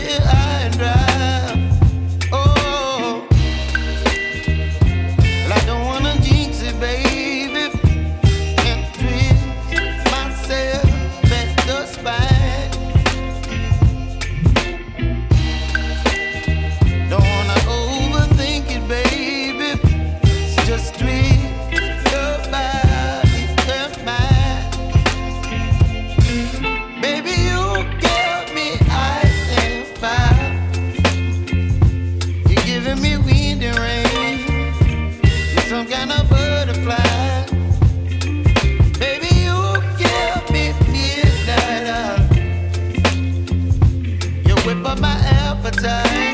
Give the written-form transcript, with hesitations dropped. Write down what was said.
get high and dry. Oh, well, I don't wanna jinx it, baby, and twist myself at the spine. Don't wanna overthink it, baby. It's just twist your body and mine. Baby, you give me ice and fire. You're giving me wind and rain. You're some kind of butterfly. Baby, you give me midnight. You whip up my appetite.